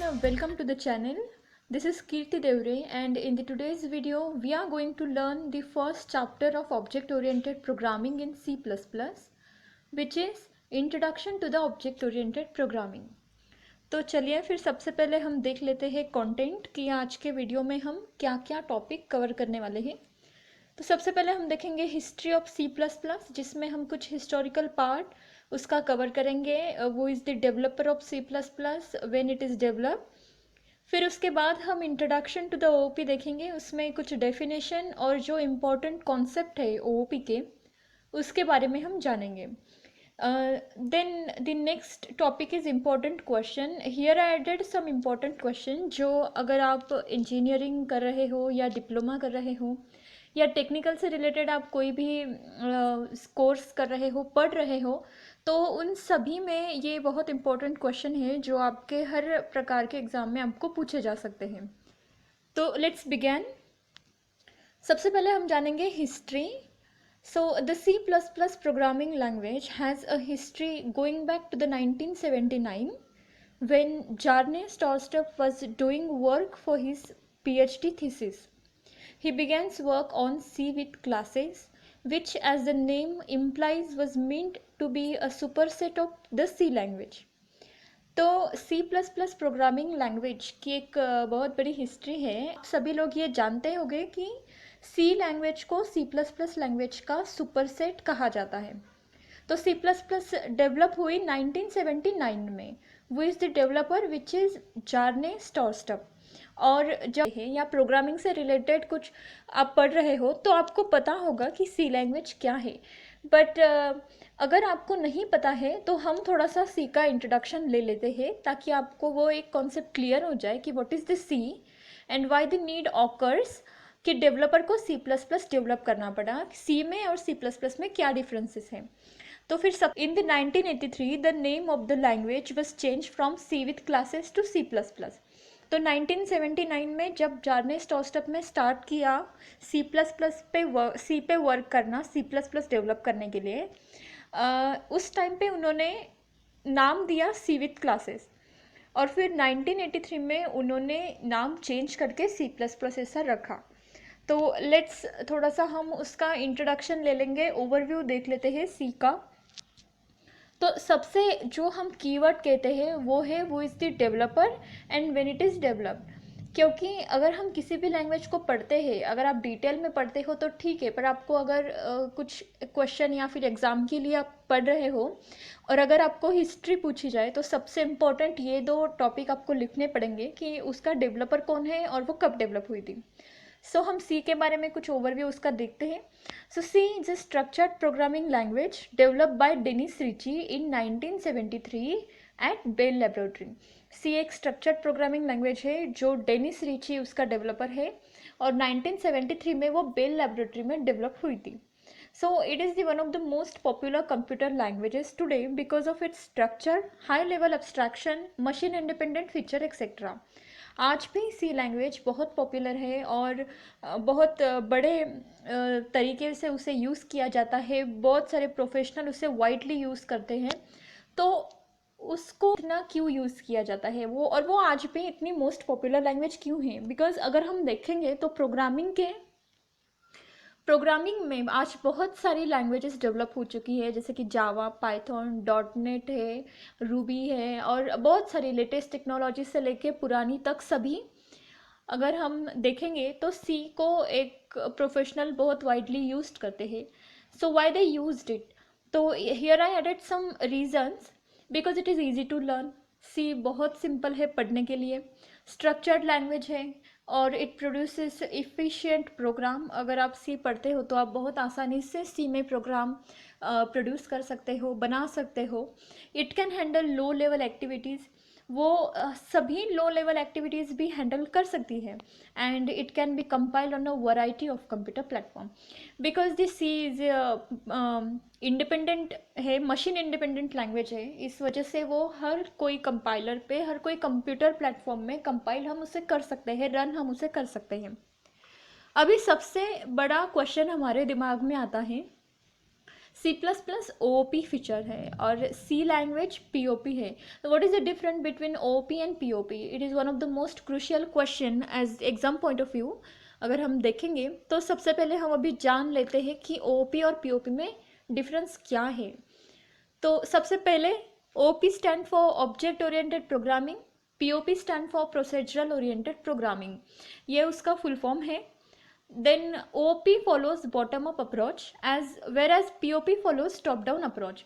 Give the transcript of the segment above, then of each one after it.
welcome to the channel. This is Kirti Devre, and in today's video we are going to learn the first chapter of object oriented programming in C++, which is Introduction to the Object Oriented Programming. तो चलिए फिर सबसे पहले हम देख लेते हैं content कि आज के वीडियो में हम क्या क्या टॉपिक कवर करने वाले हैं। तो सबसे पहले हम देखेंगे history of C plus plus, जिसमें हम कुछ हिस्टोरिकल पार्ट उसका कवर करेंगे। वो is the developer of C plus plus when it is develop. फिर उसके बाद हम इंट्रोडक्शन टू द ओओपी देखेंगे, उसमें कुछ डेफिनेशन और जो इम्पोर्टेंट कॉन्सेप्ट है ओओपी के उसके बारे में हम जानेंगे। Then the next topic is important question. Here I added some important question जो अगर आप इंजीनियरिंग कर रहे हो या डिप्लोमा कर रहे हो या टेक्निकल से रिलेटेड आप कोई भी कोर्स कर रहे हो, पढ़ रहे हो, तो उन सभी में ये बहुत इम्पोर्टेंट क्वेश्चन है जो आपके हर प्रकार के एग्ज़ाम में आपको पूछे जा सकते हैं। तो लेट्स बिगेन। सबसे पहले हम जानेंगे history. So the C++ programming language has a history going back to the 1979 when Jarne Stolstup was doing work for his PhD thesis. He began work on C with classes, which as the name implies was meant to be a superset of the C language. तो C++ programming language की एक बहुत बड़ी history है। सभी लोग ये जानते होंगे कि C लैंग्वेज को C++ लैंग्वेज का सुपरसेट कहा जाता है। तो C++ डेवलप हुई 1979 में। वो is the developer which is Bjarne Stroustrup. और जब है या प्रोग्रामिंग से रिलेटेड कुछ आप पढ़ रहे हो तो आपको पता होगा कि C लैंग्वेज क्या है। बट अगर आपको नहीं पता है तो हम थोड़ा सा सी का इंट्रोडक्शन ले लेते हैं ताकि आपको वो एक कॉन्सेप्ट क्लियर हो जाए कि what is the C and why the need occurs, कि डेवलपर को C++ डेवलप करना पड़ा, सी में और C++ में क्या डिफरेंसेस हैं। तो फिर सब in the 1983 the name of the language was change from C with classes to C++। तो 1979 में जब जार्ने स्टॉर्स्टप में स्टार्ट किया सी पे वर्क करना, C++ डेवलप करने के लिए, उस टाइम पे उन्होंने नाम दिया सी विथ क्लासेस। और फिर 1983 में उन्होंने नाम चेंज करके C++ ऐसा रखा। तो लेट्स थोड़ा सा हम उसका इंट्रोडक्शन ले लेंगे, ओवरव्यू देख लेते हैं सी का। तो सबसे जो हम कीवर्ड कहते हैं वो is the developer and when it is developed. क्योंकि अगर हम किसी भी लैंग्वेज को पढ़ते हैं, अगर आप डिटेल में पढ़ते हो तो ठीक है, पर आपको अगर कुछ क्वेश्चन या फिर एग्ज़ाम के लिए आप पढ़ रहे हो और अगर आपको हिस्ट्री पूछी जाए तो सबसे इम्पोर्टेंट ये दो टॉपिक आपको लिखने पड़ेंगे कि उसका डेवलपर कौन है और वो कब डेवलप हुई थी। सो हम सी के बारे में कुछ ओवरव्यू उसका देखते हैं। So C is a structured programming language developed by Dennis Ritchie in 1973 at Bell laboratory. C एक स्ट्रक्चर्ड प्रोग्रामिंग लैंग्वेज है जो डेनिस रिची उसका डेवलपर है और 1973 में वो बेल लेबोरेटरी में डेवलप हुई थी। So it is the one of the most popular computer languages today because of its structure, high level abstraction, machine independent feature etc. आज भी सी लैंग्वेज बहुत पॉपुलर है और बहुत बड़े तरीके से उसे यूज़ किया जाता है। बहुत सारे प्रोफेशनल उसे वाइडली यूज़ करते हैं। तो उसको इतना क्यों यूज़ किया जाता है वो, और वो आज भी इतनी मोस्ट पॉपुलर लैंग्वेज क्यों है? बिकॉज अगर हम देखेंगे तो प्रोग्रामिंग में आज बहुत सारी लैंग्वेजेस डेवलप हो चुकी है, जैसे कि जावा, पाइथन, डॉटनेट है, रूबी है और बहुत सारी लेटेस्ट टेक्नोलॉजी से लेके पुरानी तक सभी अगर हम देखेंगे तो सी को एक प्रोफेशनल बहुत वाइडली यूज्ड करते हैं। So why they used it? तो here I added some reasons. Because it is easy to learn. C बहुत सिंपल है पढ़ने के लिए, स्ट्रक्चर्ड लैंग्वेज है और इट प्रोड्यूसेस इफ़िशिएंट प्रोग्राम। अगर आप सी पढ़ते हो तो आप बहुत आसानी से सी में प्रोग्राम प्रोड्यूस कर सकते हो, बना सकते हो। It can handle low level activities, वो सभी लो लेवल एक्टिविटीज़ भी हैंडल कर सकती है। And it can be compiled on a variety of computer platform. Because this C is independent है, मशीन इंडिपेंडेंट लैंग्वेज है, इस वजह से वो हर कोई कंपाइलर पे, हर कोई कंप्यूटर प्लेटफॉर्म में कंपाइल हम उसे कर सकते हैं, रन हम उसे कर सकते हैं। अभी सबसे बड़ा क्वेश्चन हमारे दिमाग में आता है, C plus plus O P feature है और C language P O P है. What is the difference between O P and P O P? It is one of the most crucial question as exam point of view. अगर हम देखेंगे तो सबसे पहले हम अभी जान लेते हैं कि ओ पी और पी ओ पी में डिफरेंस क्या है. तो सबसे पहले O P stand for object oriented programming, P O P stand for procedural oriented programming. ये उसका फुल फॉर्म है. Then OP follows bottom up approach as whereas POP follows top down approach.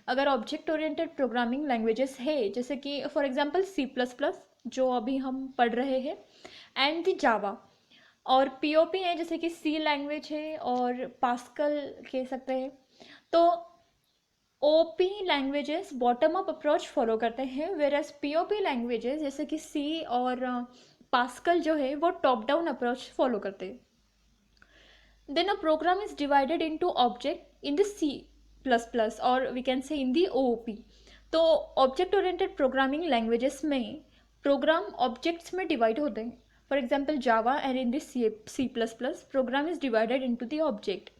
अगर object oriented programming languages है जैसे कि for example C plus plus जो अभी हम पढ़ रहे हैं एंड दी जावा, और पीओपी है जैसे कि सी लैंग्वेज है और पास्कल कह सकते हैं. तो OP languages bottom up approach follow करते हैं वेरएज पीओपी लैंग्वेजेस जैसे कि सी और पास्कल जो है वो टॉप डाउन अप्रोच फॉलो करते हैं. Then a program is divided into object in the C++ or we can say in the OOP. तो ऑब्जेक्ट ओरिएंटेड प्रोग्रामिंग लैंग्वेजेस में प्रोग्राम ऑब्जेक्ट्स में डिवाइड होते हैं. For example Java and in this C++ program is divided into the object,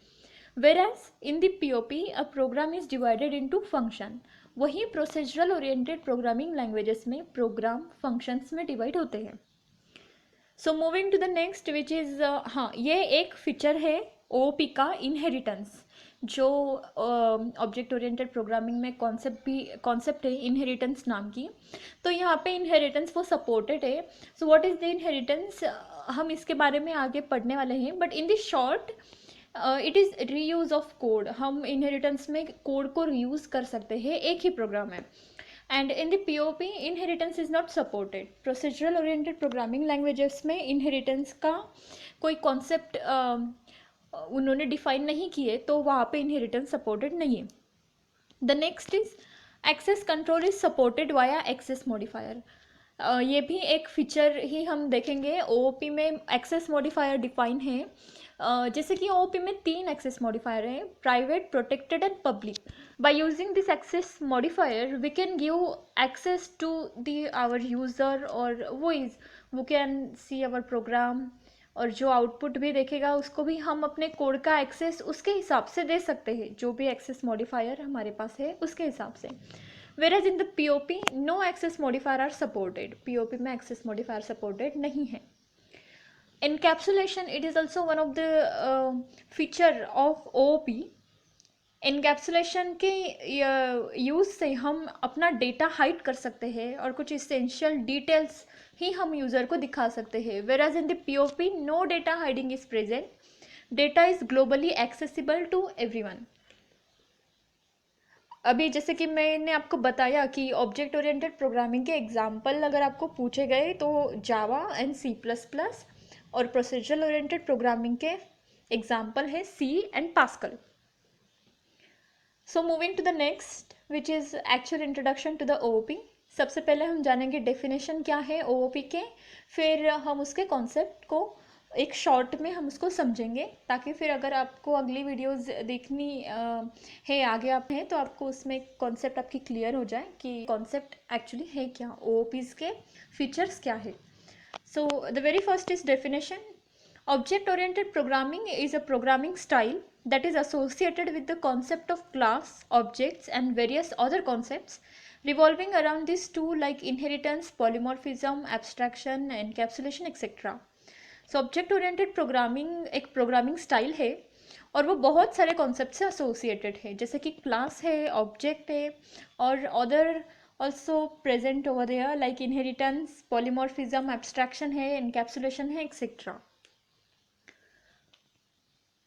whereas in the POP a program is divided into function. वही procedural oriented programming languages में program functions में divide होते हैं. So moving to the next which is हाँ, ये एक feature है OP का इनहेरिटेंस, जो ऑब्जेक्ट ओरिएंटेड प्रोग्रामिंग में कॉन्सेप्ट है इनहेरिटेंस नाम की. तो यहाँ पे इनहेरिटेंस वो सपोर्टेड है. So what is the inheritance, हम इसके बारे में आगे पढ़ने वाले हैं. But in the short it is reuse of code. हम इनहेरिटेंस में कोड को रीयूज़ कर सकते हैं एक ही प्रोग्राम में. And in the POP, inheritance is not supported. Procedural oriented programming languages में inheritance का कोई concept उन्होंने define नहीं किए, तो वहाँ पे inheritance supported नहीं है. The next is access control is supported via access modifier. ये भी एक फीचर ही हम देखेंगे. OOP में access modifier define है. जैसे कि OOP में 3 access modifier हैं, private, protected and public. By using this access modifier we can give access to our user or who can see our program, और जो आउटपुट भी देखेगा उसको भी हम अपने कोड का एक्सेस उसके हिसाब से दे सकते हैं, जो भी एक्सेस मॉडिफायर हमारे पास है उसके हिसाब से. whereas in the POP no access modifier are supported. POP में access modifier supported नहीं है. Encapsulation, it is also one of the feature of OOP. Encapsulation के यूज़ से हम अपना डेटा हाइड कर सकते हैं और कुछ इसेंशियल डिटेल्स ही हम यूज़र को दिखा सकते हैं. Whereas in the POP no data hiding is present. Data is globally accessible to everyone. अभी जैसे कि मैंने आपको बताया कि ऑब्जेक्ट ओरिएंटेड प्रोग्रामिंग के एग्जाम्पल अगर आपको पूछे गए तो Java and C plus plus, और प्रोसीजरल ओरिएंटेड प्रोग्रामिंग के एग्जाम्पल है C and Pascal. So moving to the next which is actual introduction to the OOP. सबसे पहले हम जानेंगे डेफिनेशन क्या है OOP के, फिर हम उसके कॉन्सेप्ट को एक शॉर्ट में हम उसको समझेंगे, ताकि फिर अगर आपको अगली वीडियोस देखनी है आगे आप हैं तो आपको उसमें कॉन्सेप्ट आपकी क्लियर हो जाए कि कॉन्सेप्ट एक्चुअली है क्या, OOPs के फीचर्स क्या है. सो the very first is definition. Object oriented programming is a programming style that is associated with the concept of class, objects and various other concepts revolving around these two like inheritance, polymorphism, abstraction, encapsulation etc. So object oriented programming एक programming style है और वो बहुत सारे concepts से associated है, जैसे कि class है, object है और other also present over there like inheritance, polymorphism, abstraction है, encapsulation है etc.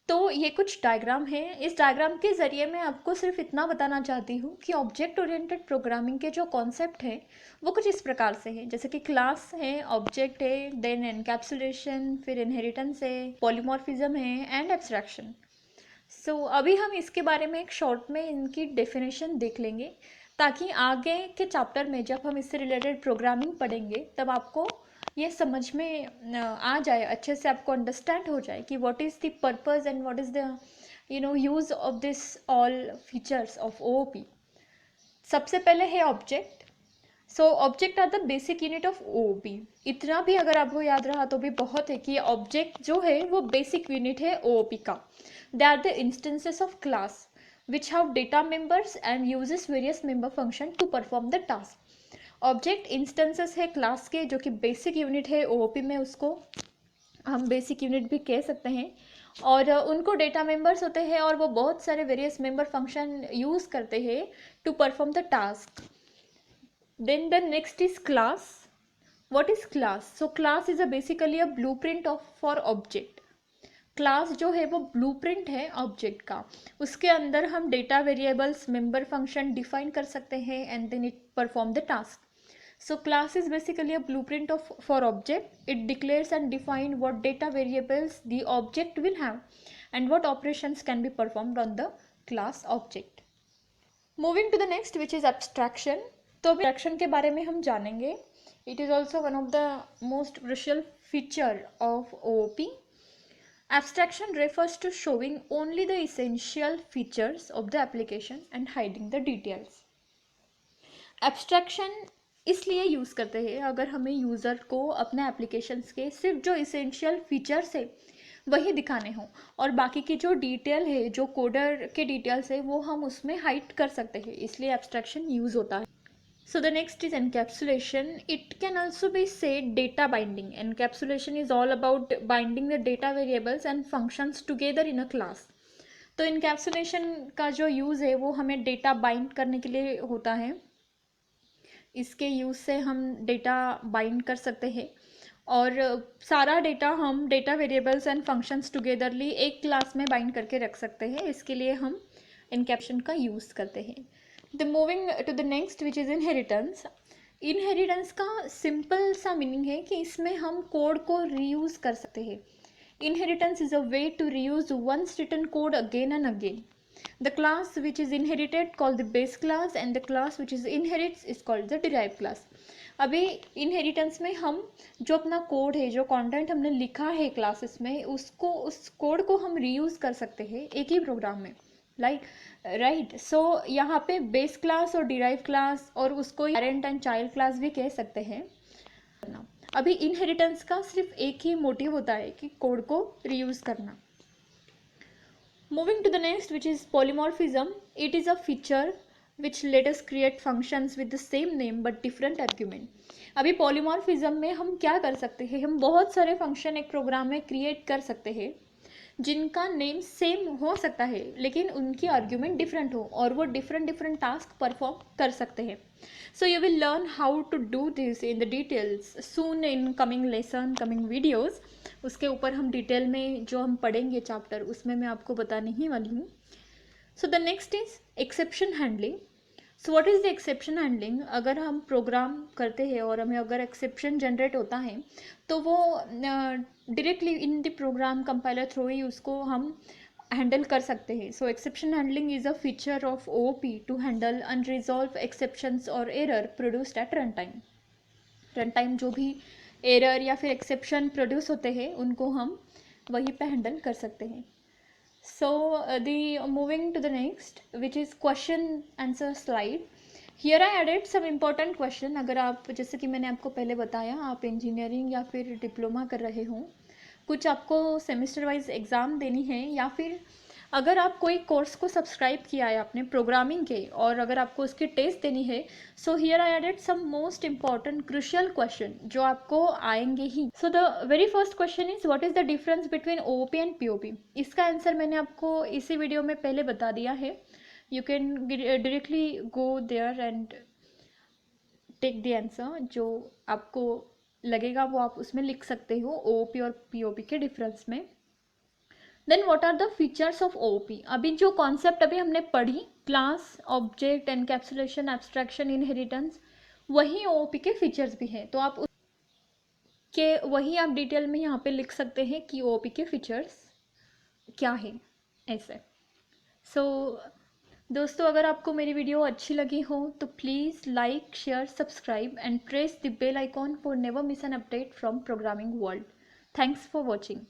तो ये कुछ डायग्राम है. इस डायग्राम के ज़रिए मैं आपको सिर्फ इतना बताना चाहती हूँ कि ऑब्जेक्ट ओरिएंटेड प्रोग्रामिंग के जो कॉन्सेप्ट हैं वो कुछ इस प्रकार से हैं, जैसे कि क्लास है, ऑब्जेक्ट है, देन एनकैप्सुलेशन, फिर इनहेरिटेंस है, पॉलीमॉर्फिज्म है एंड एब्स्ट्रैक्शन. सो अभी हम इसके बारे में एक शॉर्ट में इनकी डेफिनेशन देख लेंगे, ताकि आगे के चैप्टर में जब हम इससे रिलेटेड प्रोग्रामिंग पढ़ेंगे तब आपको ये समझ में आ जाए, अच्छे से आपको अंडरस्टैंड हो जाए कि what is the purpose and what is the use of this all features of OOP. सबसे पहले है object. So object are the basic unit of OOP. इतना भी अगर आपको याद रहा तो भी बहुत है कि ऑब्जेक्ट जो है वो बेसिक यूनिट है OOP का. They are the instances of class which have data members and uses various member function to perform the task. Object instances है क्लास के, जो कि बेसिक यूनिट है ओओपी में, उसको हम बेसिक यूनिट भी कह सकते हैं, और उनको डेटा मेंबर्स होते हैं और वो बहुत सारे वेरियस मेंबर फंक्शन यूज़ करते हैं to perform the task. Then the next is class. What is class? So class is basically a blueprint of for object. Class जो है वो ब्लूप्रिंट है ऑब्जेक्ट का. उसके अंदर हम data variables member function define कर सकते हैं and then it perform the task. So class is basically a blueprint for object. It declares and defines what data variables the object will have and what operations can be performed on the class object. Moving to the next, which is abstraction. तो abstraction के बारे में हम जानेंगे. It is also one of the most crucial feature of OOP. Abstraction refers to showing only the essential features of the application and hiding the details. Abstraction इसलिए use करते हैं अगर हमें यूज़र को अपने एप्लीकेशंस के सिर्फ जो इसेंशियल फीचर्स है वही दिखाने हों, और बाकी की जो डिटेल है, जो कोडर के डिटेल्स है, वो हम उसमें हाइड कर सकते हैं, इसलिए एब्स्ट्रैक्शन यूज़ होता है. So the next is encapsulation. It can also be said data binding. Encapsulation is all about binding the data variables and functions together in a class. तो इनकैप्सुलेशन का जो यूज़ है वो हमें डेटा बाइंड करने के लिए होता है. इसके यूज़ से हम डेटा बाइंड कर सकते हैं और सारा डेटा हम data variables and functions togetherly एक क्लास में बाइंड करके रख सकते हैं. इसके लिए हम इनकैप्शन का यूज़ करते हैं. The moving to the next, which is inheritance. Inheritance का सिंपल सा मीनिंग है कि इसमें हम कोड को रीयूज़ कर सकते हैं. Inheritance is a way to reuse once written code again and again. The class which is inherited called the base class and the class which is inherits is called the derived class. अभी inheritance में हम जो अपना code है, जो content हमने लिखा है क्लासेस में, उसको उस कोड को हम रीयूज़ कर सकते हैं एक ही प्रोग्राम में, लाइक राइट. सो यहाँ पे बेस क्लास और डिराइव क्लास और उसको पेरेंट एंड चाइल्ड क्लास भी कह सकते हैं. अभी इनहेरिटेंस का सिर्फ एक ही मोटिव होता है कि कोड को रीयूज़ करना. Moving to the next, which is polymorphism. It is a feature which let us create functions with the same name but different argument. अभी polymorphism में हम क्या कर सकते हैं, हम बहुत सारे फंक्शन एक प्रोग्राम में क्रिएट कर सकते हैं जिनका नेम सेम हो सकता है लेकिन उनकी आर्ग्यूमेंट डिफरेंट हो और वो डिफरेंट टास्क परफॉर्म कर सकते हैं. So you will learn how to do this in the details soon in coming lesson, coming videos. उसके ऊपर हम डिटेल में जो हम पढ़ेंगे चैप्टर, उसमें मैं आपको बताने ही वाली हूँ. So the next is exception handling. So what is the exception handling? अगर हम प्रोग्राम करते हैं और हमें अगर एक्सेप्शन जनरेट होता है तो वो directly in the program compiler through ही उसको हम हैंडल कर सकते हैं. So exception handling is a feature of OOP to handle unresolved exceptions और error produced at run time. Run time जो भी एरर या फिर एक्सेप्शन प्रोड्यूस होते हैं उनको हम वहीं पे हैंडल कर सकते हैं. So moving to the next, which is question answer slide. Here I added some important question. अगर आप, जैसे कि मैंने आपको पहले बताया, आप इंजीनियरिंग या फिर डिप्लोमा कर रहे हो, कुछ आपको सेमेस्टर वाइज एग्ज़ाम देनी है, या फिर अगर आप कोई कोर्स को सब्सक्राइब किया है आपने प्रोग्रामिंग के और अगर आपको उसकी टेस्ट देनी है, so here I added some most important crucial question जो आपको आएंगे ही. So the very first question is what is the difference between OOP and POP. इसका आंसर मैंने आपको इसी वीडियो में पहले बता दिया है. You can directly go there and take the answer. जो आपको लगेगा वो आप उसमें लिख सकते हो ओओपी और पीओपी के डिफरेंस में. Then what are the features of OOP. अभी जो कॉन्सेप्ट अभी हमने पढ़ी, class, object, encapsulation, abstraction, inheritance, वही ओओपी के फीचर्स भी हैं. तो आप के वही आप डिटेल में यहाँ पे लिख सकते हैं कि ओओपी के फीचर्स क्या है, ऐसे. सो दोस्तों, अगर आपको मेरी वीडियो अच्छी लगी हो तो please like, share, subscribe and press the bell icon for never miss an update from programming world. Thanks for watching.